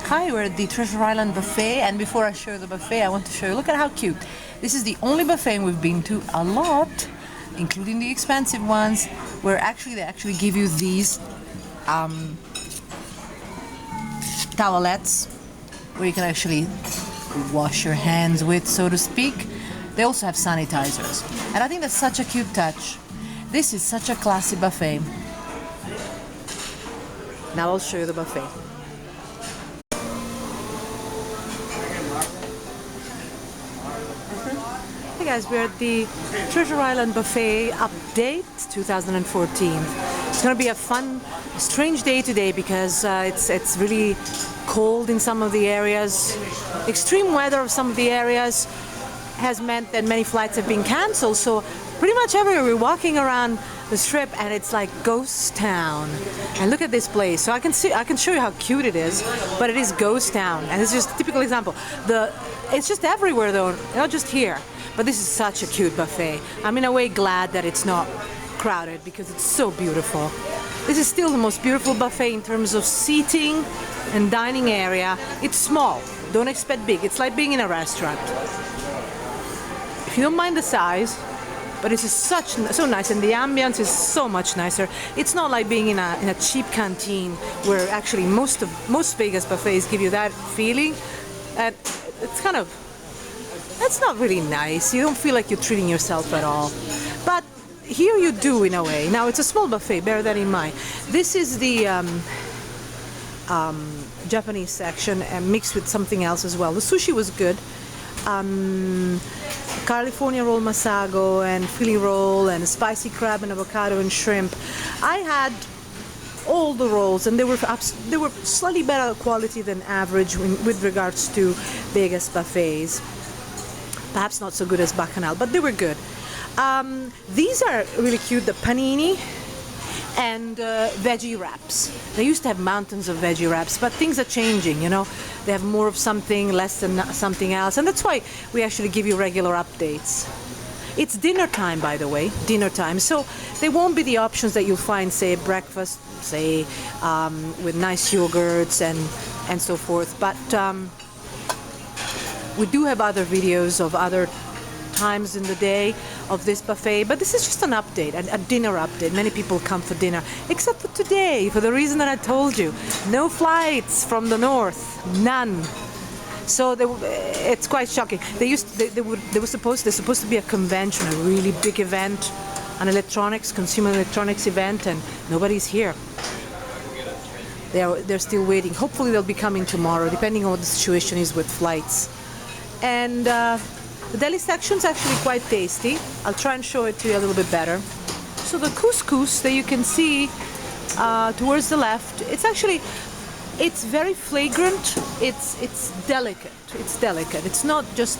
Hi, we're at the Treasure Island buffet, and before I show you the buffet, I want to show you, look at how cute. This is the only buffet we've been to a lot, including the expensive ones, where they actually give you these towelettes, where you can actually wash your hands with, so to speak. They also have sanitizers, and I think that's such a cute touch. This is such a classy buffet. Now I'll show you the buffet. Hey guys, we're at the Treasure Island Buffet Update 2014. It's going to be a fun, strange day today because it's really cold in some of the areas. Extreme weather of some of the areas has meant that many flights have been cancelled, so pretty much everywhere we're walking around the strip and it's like ghost town. And look at this place. So I can show you how cute it is, but it is ghost town, and it's just a typical example. It's just everywhere though, not just here. But this is such a cute buffet. I'm in a way glad that it's not crowded because it's so beautiful. This is still the most beautiful buffet in terms of seating and dining area. It's small, don't expect big. It's like being in a restaurant. If you don't mind the size, but it's so nice, and the ambience is so much nicer. It's not like being in a cheap canteen where actually most Vegas buffets give you that feeling. And it's not really nice. You don't feel like you're treating yourself at all. But here you do in a way. Now it's a small buffet, bear that in mind. This is the Japanese section and mixed with something else as well. The sushi was good. California roll masago and Philly roll and spicy crab and avocado and shrimp. I had all the rolls, and they were slightly better quality than average with regards to Vegas buffets. Perhaps not so good as Bacchanal, but they were good. These are really cute, the panini and veggie wraps. They used to have mountains of veggie wraps, but things are changing, you know. They have more of something, less than something else, and that's why we actually give you regular updates. It's dinner time, by the way, dinner time. So there won't be the options that you'll find, say, breakfast, say, with nice yogurts and so forth. But we do have other videos of other times in the day of this buffet, but this is just an update, a dinner update. Many people come for dinner, except for today, for the reason that I told you. No flights from the north, none. So it's quite shocking. They're supposed to be a convention, a really big event, an consumer electronics event, and nobody's here. They're still waiting. Hopefully they'll be coming tomorrow, depending on what the situation is with flights. And the deli section's actually quite tasty. I'll try and show it to you a little bit better. So the couscous that you can see towards the left, it's very flagrant. It's delicate. It's delicate. It's not just.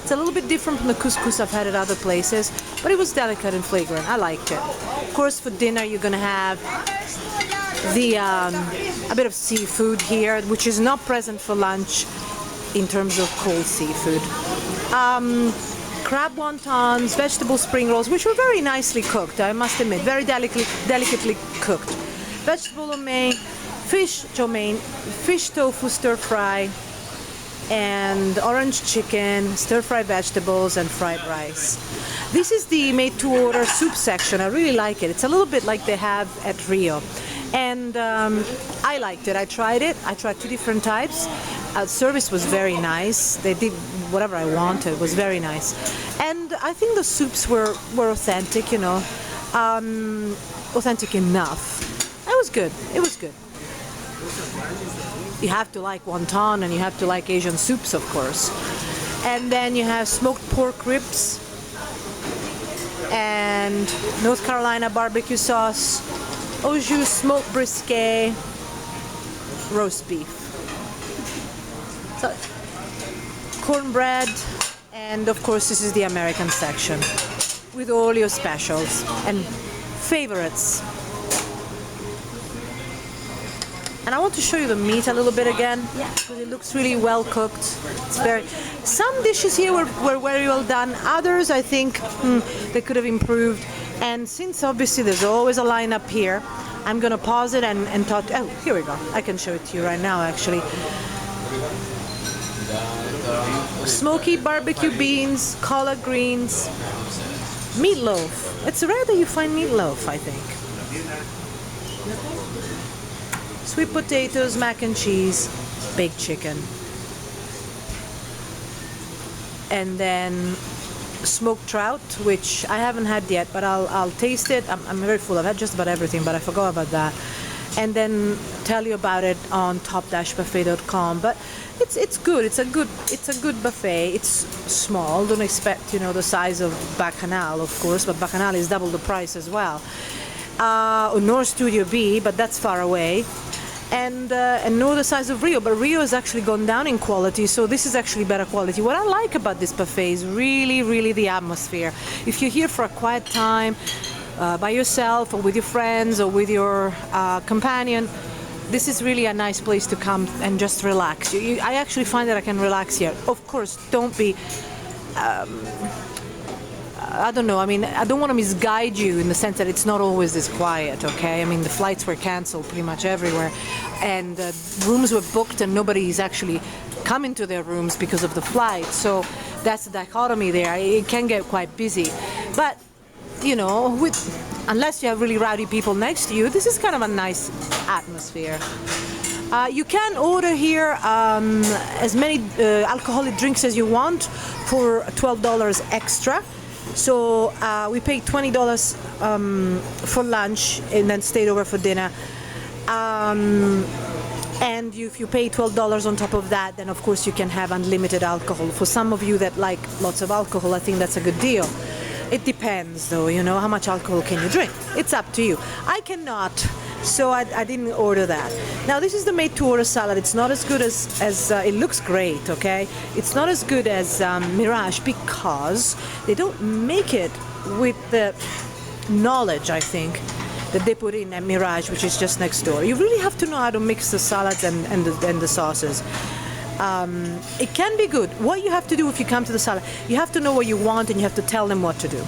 It's a little bit different from the couscous I've had at other places, but it was delicate and flagrant. I liked it. Of course, for dinner you're gonna have a bit of seafood here, which is not present for lunch in terms of cold seafood. Crab wontons, vegetable spring rolls, which were very nicely cooked, I must admit, very delicately cooked. Vegetable lo mein, fish chow mein, fish tofu stir fry, and orange chicken, stir-fried vegetables, and fried rice. This is the made-to-order soup section. I really like it. It's a little bit like they have at Rio. And I liked it. I tried it. I tried 2 different types. Service was very nice. They did whatever I wanted. It was very nice. And I think the soups were authentic, you know, authentic enough. It was good. It was good. You have to like wonton, and you have to like Asian soups, of course. And then you have smoked pork ribs and North Carolina barbecue sauce, au jus smoked brisket, roast beef. So, cornbread, and of course this is the American section with all your specials and favorites. And I want to show you the meat a little bit again, because it looks really well cooked. Some dishes here were very well done. Others, I think, they could have improved. And since obviously there's always a lineup here, I'm going to pause it and talk. Oh, here we go. I can show it to you right now, actually. Smoky barbecue beans, collard greens, meatloaf. It's rare that you find meatloaf, I think. Sweet potatoes, mac and cheese, baked chicken. And then smoked trout, which I haven't had yet, but I'll taste it. I'm very full. I've had just about everything, but I forgot about that. And then tell you about it on top-buffet.com. But it's good. It's a good buffet. It's small. Don't expect the size of Bacchanal, of course, but Bacchanal is double the price as well. Nor Studio B, but that's far away. And nor the size of Rio, but Rio has actually gone down in quality, so this is actually better quality. What I like about this buffet is really the atmosphere. If you're here for a quiet time, by yourself or with your friends or with your companion, this is really a nice place to come and just relax. I actually find that I can relax here. Of course, don't be I don't know. I mean, I don't want to misguide you in the sense that it's not always this quiet, okay? I mean, the flights were canceled pretty much everywhere, and rooms were booked, and nobody's actually come into their rooms because of the flight. So that's the dichotomy there. It can get quite busy, but unless you have really rowdy people next to you, this is kind of a nice atmosphere. You can order here as many alcoholic drinks as you want for $12 extra. So we paid $20 for lunch and then stayed over for dinner. And if you pay $12 on top of that, then of course you can have unlimited alcohol. For some of you that like lots of alcohol, I think that's a good deal. It depends though, how much alcohol can you drink? It's up to you. I cannot, so I didn't order that. Now this is the made-to-order salad. It's not as good as it looks great, okay? It's not as good as Mirage because they don't make it with the knowledge, I think, that they put in at Mirage, which is just next door. You really have to know how to mix the salads and the sauces. It can be good. What you have to do if you come to the salad, you have to know what you want and you have to tell them what to do.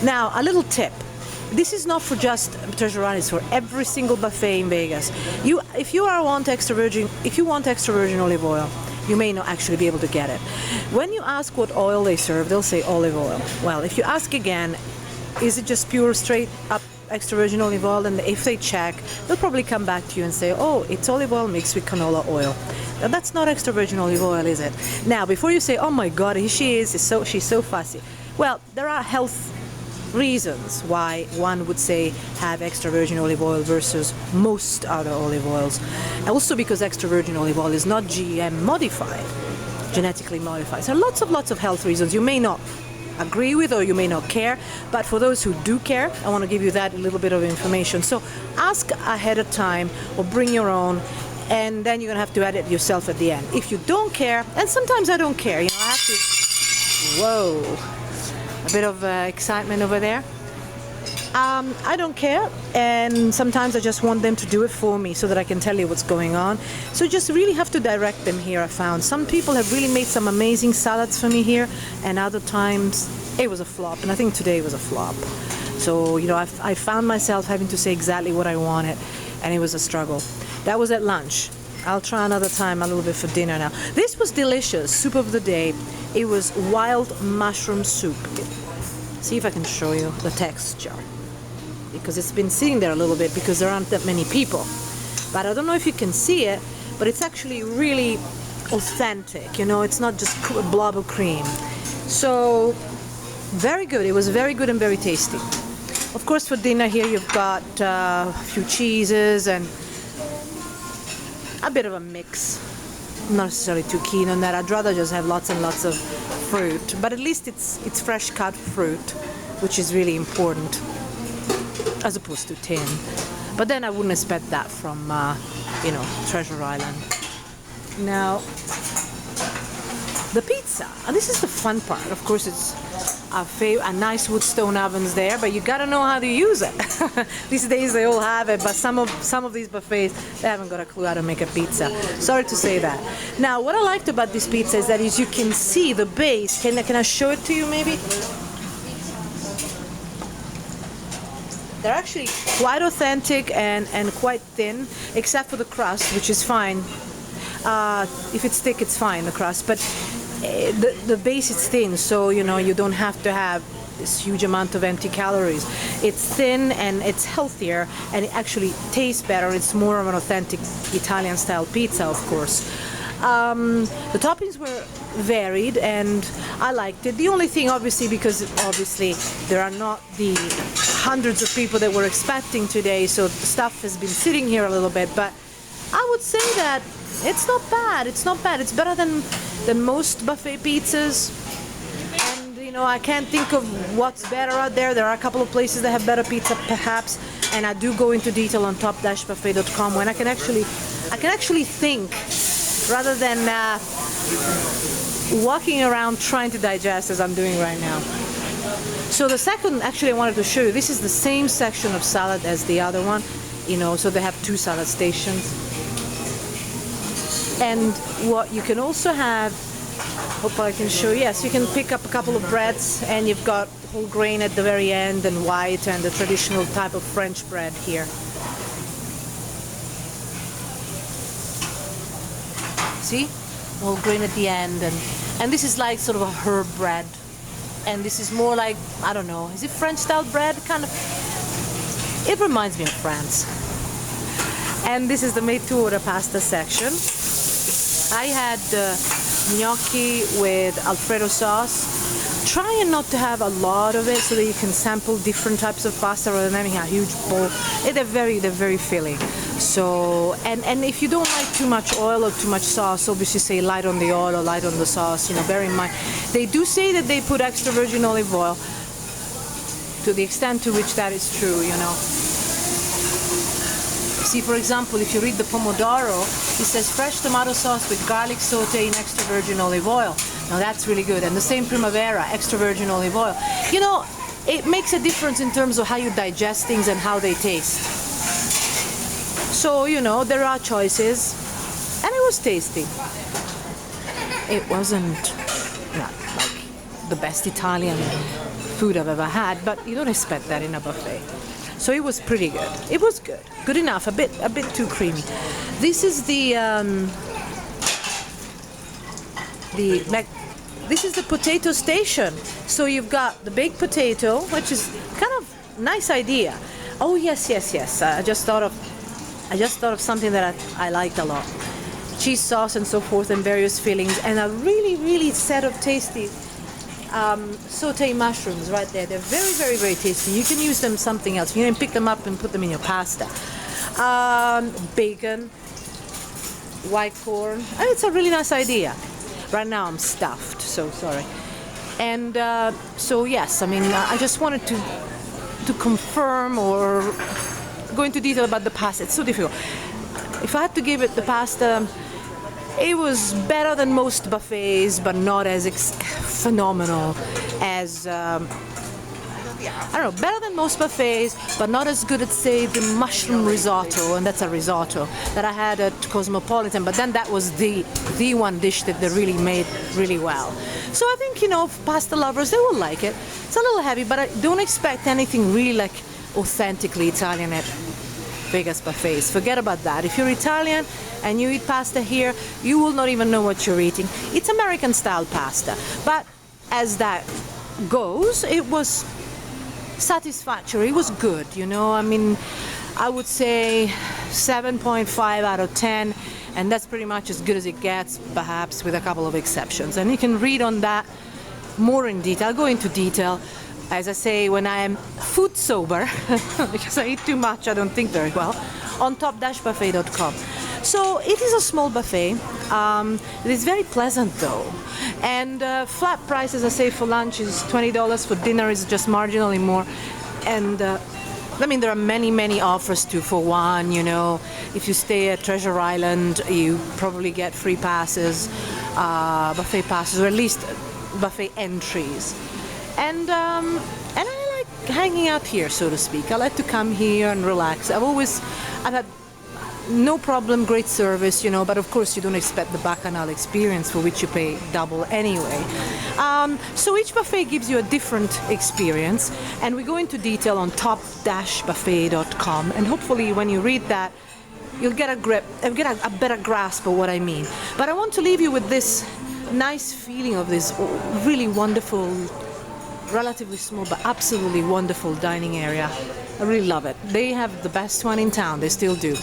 Now, a little tip. This is not for just Treasure Island, it's for every single buffet in Vegas. If you want extra virgin olive oil, you may not actually be able to get it. When you ask what oil they serve, they'll say olive oil. Well, if you ask again, is it just pure straight up extra virgin olive oil, and if they check, they'll probably come back to you and say, oh, it's olive oil mixed with canola oil. Now, that's not extra virgin olive oil, is it? Now, before you say, oh my God, she's so fussy. Well, there are health reasons why one would say have extra virgin olive oil versus most other olive oils. Also because extra virgin olive oil is not GM modified, genetically modified. So lots of health reasons you may not agree with or you may not care, but for those who do care, I want to give you that little bit of information. So ask ahead of time or bring your own, and then you're gonna have to add it yourself at the end. If you don't care, and sometimes I don't care, I have to, whoa, a bit of excitement over there. I don't care, and sometimes I just want them to do it for me so that I can tell you what's going on. So just really have to direct them here, I found. Some people have really made some amazing salads for me here, and other times it was a flop, and I think today was a flop. So, I found myself having to say exactly what I wanted, and it was a struggle. That was at lunch. I'll try another time, a little bit for dinner now. This was delicious, soup of the day. It was wild mushroom soup. See if I can show you the texture, because it's been sitting there a little bit because there aren't that many people. But I don't know if you can see it, but it's actually really authentic, it's not just a blob of cream. So, very good. It was very good and very tasty. Of course, for dinner here you've got a few cheeses and a bit of a mix. I'm not necessarily too keen on that. I'd rather just have lots and lots of fruit, but at least it's fresh cut fruit, which is really important, as opposed to tin. But then I wouldn't expect that from, Treasure Island. Now, the pizza. And this is the fun part. Of course, it's a nice wood stone ovens there, but you gotta know how to use it. These days they all have it, but some of these buffets, they haven't got a clue how to make a pizza. Sorry to say that. Now, what I liked about this pizza is that you can see the base. Can I show it to you maybe? They're actually quite authentic and quite thin, except for the crust, which is fine. If it's thick, it's fine, the crust, but the base is thin, so you don't have to have this huge amount of empty calories. It's thin and it's healthier, and it actually tastes better. It's more of an authentic Italian style pizza, of course. The toppings were varied and I liked it. The only thing, obviously, because there are not the hundreds of people that we're expecting today, so the stuff has been sitting here a little bit, but I would say that it's not bad. It's not bad. It's better than most buffet pizzas. And I can't think of what's better out there. There are a couple of places that have better pizza, perhaps, and I do go into detail on top-buffet.com when I can actually think rather than walking around trying to digest as I'm doing right now. So the second, actually, I wanted to show you. This is the same section of salad as the other one. So they have two salad stations. And what you can also have, hope I can show you, yes, you can pick up a couple of breads, and you've got whole grain at the very end and white and the traditional type of French bread here. See? Whole grain at the end, and this is like sort of a herb bread. And this is more like, I don't know, is it French style bread? Kind of, it reminds me of France. And this is the made to order pasta section. I had gnocchi with Alfredo sauce, trying not to have a lot of it so that you can sample different types of pasta rather than having a huge bowl. They're very filling. So, and if you don't like too much oil or too much sauce, obviously say light on the oil or light on the sauce, bear in mind. They do say that they put extra virgin olive oil, to the extent to which that is true, See, for example, if you read the pomodoro, it says fresh tomato sauce with garlic saute in extra virgin olive oil. Now that's really good. And the same primavera, extra virgin olive oil. It makes a difference in terms of how you digest things and how they taste. So, there are choices. And it was tasty. It wasn't like the best Italian food I've ever had, but you don't expect that in a buffet. So it was pretty good. It was good. Good enough. A bit too creamy. This is this is the potato station. So you've got the baked potato, which is kind of nice idea. Oh yes. I just thought of something that I liked a lot. Cheese sauce and so forth, and various fillings, and a really set of tasty sauté mushrooms right there. They're very tasty. You can use them something else. You can pick them up and put them in your pasta. Bacon, white corn. And it's a really nice idea. Right now I'm stuffed, so sorry. And so yes, I just wanted to confirm or go into detail about the pasta. It's so difficult. If I had to give it the pasta, it was better than most buffets, but not as phenomenal as, better than most buffets, but not as good at, say, the mushroom risotto, and that's a risotto, that I had at Cosmopolitan, but then that was the one dish that they really made really well. So I think, pasta lovers, they will like it. It's a little heavy, but I don't expect anything really like authentically Italian at Vegas buffets. Forget about that. If you're Italian and you eat pasta here, you will not even know what you're eating. It's American style pasta, but as that goes, it was satisfactory. It was good, I would say 7.5 out of 10, and that's pretty much as good as it gets, perhaps with a couple of exceptions. And you can read on that more in detail. I'll go into detail, as I say, when I am food sober, because I eat too much, I don't think very well, on top-buffet.com. So it is a small buffet. It is very pleasant though. And flat price, as I say, for lunch is $20. For dinner is just marginally more. And there are many offers too. For one, if you stay at Treasure Island, you probably get free passes, buffet passes, or at least buffet entries. And I like hanging out here, so to speak. I like to come here and relax. I've had no problem, great service, but of course you don't expect the Bacchanal experience, for which you pay double anyway. So each buffet gives you a different experience, and we go into detail on top-buffet.com, and hopefully when you read that, you'll get a grip, get a better grasp of what I mean. But I want to leave you with this nice feeling of this really wonderful, relatively small but absolutely wonderful dining area. I really love it. They have the best one in town. They still do.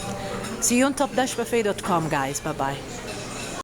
See you on topdashbuffet.com, guys. Bye bye.